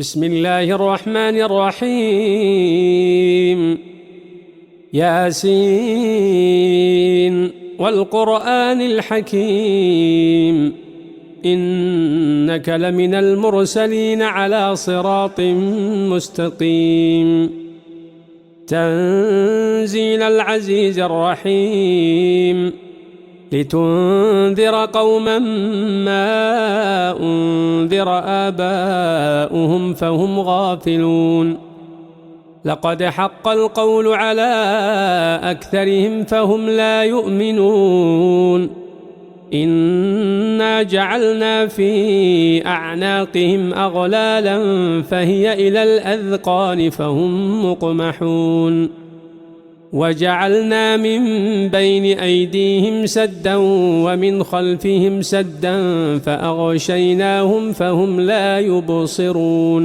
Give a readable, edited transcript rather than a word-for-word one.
بسم الله الرحمن الرحيم ياسين والقرآن الحكيم إنك لمن المرسلين على صراط مستقيم تنزيل العزيز الرحيم لتنذر قوما ما أنذر آباؤهم فهم غافلون لقد حق القول على أكثرهم فهم لا يؤمنون إنا جعلنا في أعناقهم أغلالا فهي إلى الأذقان فهم مقمحون وجعلنا من بين أيديهم سدا ومن خلفهم سدا فأغشيناهم فهم لا يبصرون